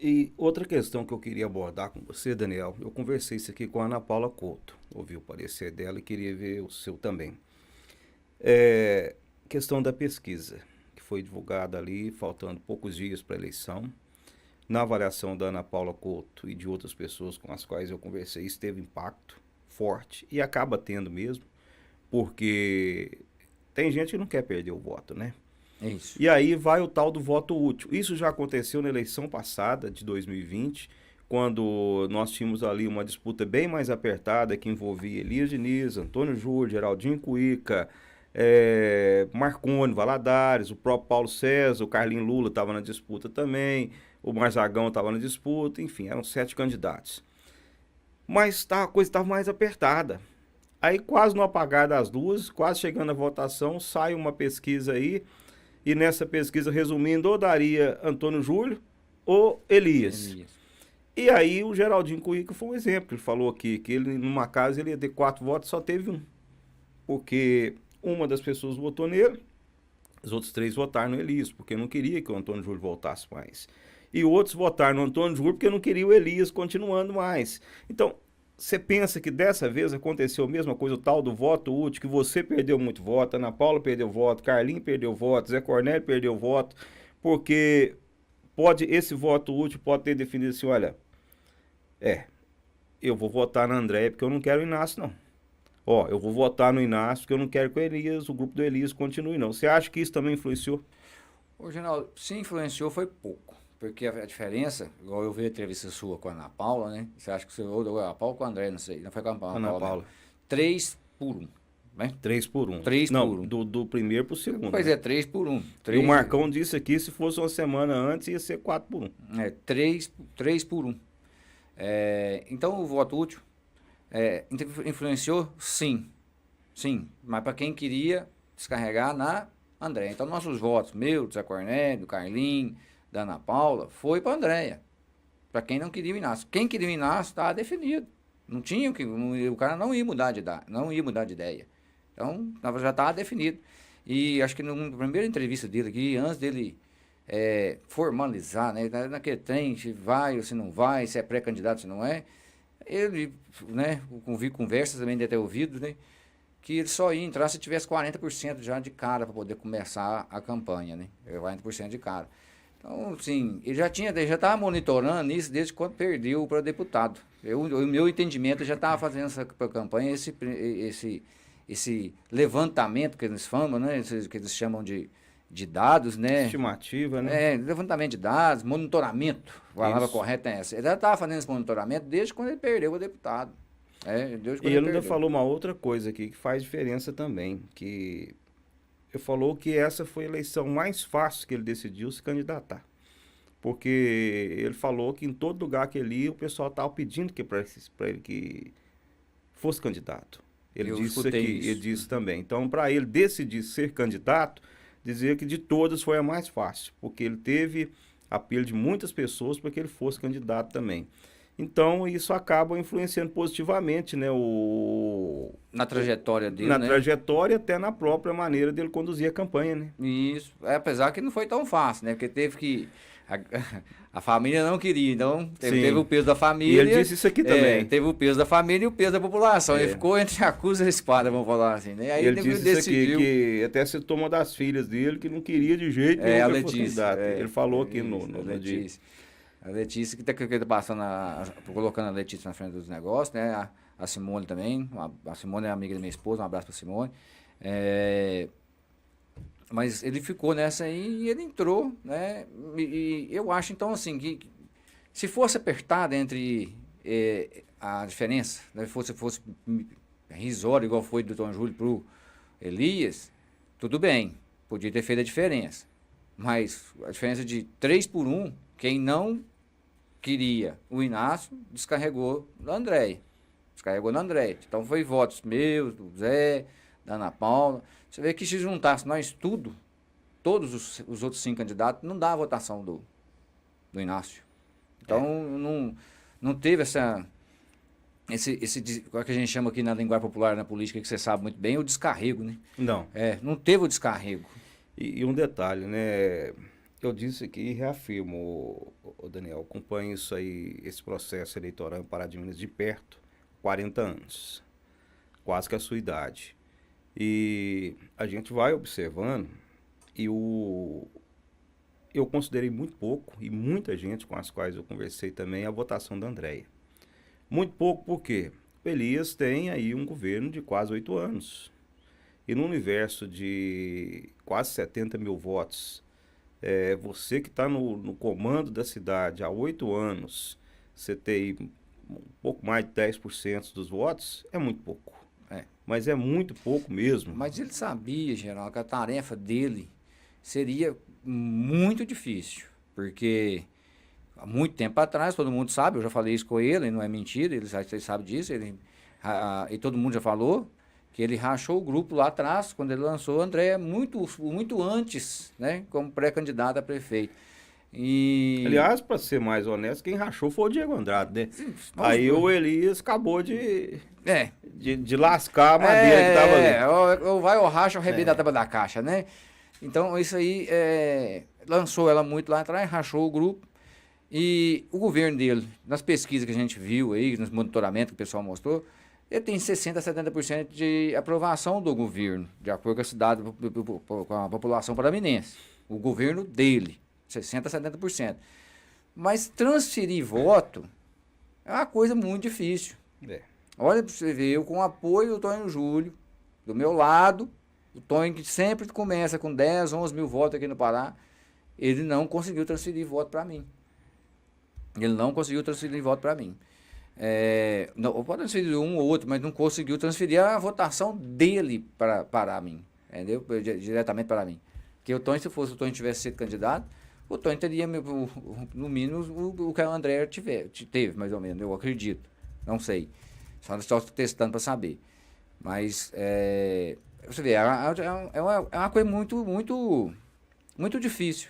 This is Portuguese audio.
E outra questão que eu queria abordar com você, Daniel, eu conversei isso aqui com a Ana Paula Couto, ouvi o parecer dela e queria ver o seu também. É, questão da pesquisa, que foi divulgada ali, faltando poucos dias para a eleição. Na avaliação da Ana Paula Couto e de outras pessoas com as quais eu conversei, isso teve impacto forte e acaba tendo mesmo, porque tem gente que não quer perder o voto, né? É isso. E aí vai o tal do voto útil. Isso já aconteceu na eleição passada, de 2020, quando nós tínhamos ali uma disputa bem mais apertada que envolvia Elias Diniz, Antônio Júlio, Geraldinho Cuica, Marconi, Valadares, o próprio Paulo César, o Carlinhos Lula estava na disputa também, o Marzagão estava na disputa, enfim, eram 7 candidatos. Mas a coisa estava mais apertada. Aí, quase no apagar das luzes, quase chegando à votação, sai uma pesquisa aí, e nessa pesquisa, resumindo, ou daria Antônio Júlio ou Elias. Elias. E aí o Geraldinho Cuica foi um exemplo. Ele falou aqui que ele, numa casa, ele ia ter 4 votos, só teve um. Porque uma das pessoas votou nele, os outros 3 votaram no Elias, porque não queria que o Antônio Júlio voltasse mais. E outros votaram no Antônio Júlio porque não queria o Elias continuando mais. Então, você pensa que dessa vez aconteceu a mesma coisa, o tal do voto útil, que você perdeu muito voto, Ana Paula perdeu voto, Carlinhos perdeu voto, Zé Cornélio perdeu voto, porque esse voto útil pode ter definido assim, olha, eu vou votar na Andréia porque eu não quero o Inácio, não. Ó, eu vou votar no Inácio porque eu não quero que o Elias, o grupo do Elias continue, não. Você acha que isso também influenciou? Ô, Geraldo, se influenciou foi pouco. Porque a diferença, igual eu vi a entrevista sua com a Ana Paula, né? Você acha que você ouviu a Ana Paula com a André, não sei. Não foi com a Ana Paula. Ana Paula. Mesmo. 3 por 1, né? 3 por 1. 3 não, por 1. do primeiro pro segundo. Pois né? é, 3 por 1. E o Marcão disse aqui, se fosse uma semana antes, ia ser 4 por 1. 3 por 1. Então, o voto útil influenciou? Sim. Sim, mas para quem queria descarregar na André. Então, nossos votos, meu, do Zé Cornélio, do Carlinhos, da Ana Paula, foi para a Andréia. Para quem não queria o Inácio. Quem queria o Inácio estava definido. Não tinha o que. O cara não ia mudar de ideia. Não ia mudar de ideia. Então, já estava definido. E acho que na primeira entrevista dele aqui, antes dele formalizar, né? Naquele trem, se vai ou se não vai, se é pré-candidato, se não é. Ele, né? Vi conversas também de ter ouvido, né? Que ele só ia entrar se tivesse 40% já de cara para poder começar a campanha, né? 40% de cara. Então, sim, ele já estava monitorando isso desde quando perdeu para deputado. O meu entendimento já estava fazendo essa campanha, esse levantamento que eles falam, né? Que eles chamam de dados, né? Estimativa, né? Levantamento de dados, monitoramento. A palavra correta é essa. Ele já estava fazendo esse monitoramento desde quando ele perdeu o deputado. E ele ainda falou uma outra coisa aqui que faz diferença também, que ele falou que essa foi a eleição mais fácil que ele decidiu se candidatar. Porque ele falou que em todo lugar que ele ia, o pessoal estava pedindo para ele que fosse candidato. Ele disse isso aqui, ele disse também. Então, para ele decidir ser candidato, dizia que de todas foi a mais fácil, porque ele teve apelo de muitas pessoas para que ele fosse candidato também. Então, isso acaba influenciando positivamente, né? Na trajetória dele, na trajetória, até na própria maneira dele conduzir a campanha, né? Isso. Apesar que não foi tão fácil, né? Porque teve que... A família não queria, então teve o peso da família. E ele disse isso aqui também. Teve o peso da família e o peso da população. Ele ficou entre a cruz e a espada, vamos falar assim, né? Aí ele disse decidiu... isso aqui, que até citou uma das filhas dele que não queria de jeito nenhum a Letícia. Ele falou aqui no Letícia. A Letícia que tá passando, colocando a Letícia na frente dos negócios, né? A Simone também. A Simone é amiga da minha esposa, um abraço pra Simone. Mas ele ficou nessa aí e ele entrou, né? E eu acho, então, assim, que se fosse apertada entre a diferença, né? fosse risório, igual foi do Tom Júlio pro Elias, tudo bem, podia ter feito a diferença. Mas a diferença de 3 por 1, quem não queria o Inácio, descarregou na Andréia. Então foi votos meus, do Zé, da Ana Paula. Você vê que se juntasse nós tudo, todos os outros 5 candidatos, não dá a votação do Inácio. Então não teve esse o que a gente chama aqui na linguagem popular, na política, que você sabe muito bem, o descarrego, né? Não. Não teve o descarrego. E um detalhe, né? eu disse aqui e reafirmo, Daniel, acompanho isso aí, esse processo eleitoral em Pará de Minas de perto, 40 anos, quase que a sua idade. E a gente vai observando e eu considerei muito pouco, e muita gente com as quais eu conversei também, a votação da Andréia. Muito pouco porque o Elias tem aí um governo de quase 8 anos. E no universo de quase 70 mil votos, você que está no comando da cidade há 8 anos, você tem um pouco mais de 10% dos votos, é muito pouco. Mas é muito pouco mesmo. Mas ele sabia, Geraldo, que a tarefa dele seria muito difícil, porque há muito tempo atrás, todo mundo sabe, eu já falei isso com ele, não é mentira, ele sabe disso, e todo mundo já falou, que ele rachou o grupo lá atrás, quando ele lançou o André, muito antes, né, como pré-candidato a prefeito. E... Aliás, para ser mais honesto, quem rachou foi o Diego Andrade, né? Sim, aí o Elias acabou de lascar a madeira que estava ali. Ou vai ou racha ou arrebenta a tampa da caixa, né? Então, isso aí lançou ela muito lá atrás, rachou o grupo. E o governo dele, nas pesquisas que a gente viu aí, nos monitoramentos que o pessoal mostrou, ele tem 60% a 70% de aprovação do governo, de acordo com a cidade, com a população paraminense. O governo dele, 60% a 70%. Mas transferir voto é uma coisa muito difícil. Olha para você ver, eu com o apoio do Tonho Júlio, do meu lado, o Tonho que sempre começa com 10, 11 mil votos aqui no Pará, ele não conseguiu transferir voto para mim. Ele não conseguiu transferir voto para mim. Não, pode transferir um ou outro, mas não conseguiu transferir a votação dele para mim. Entendeu? Diretamente para mim. Porque o Tonho, se fosse o Tonho tivesse sido candidato, o Tonho teria, no mínimo, o que a André teve, mais ou menos, eu acredito. Não sei. Só estou testando para saber. Mas, você vê, é uma coisa muito, muito, muito difícil.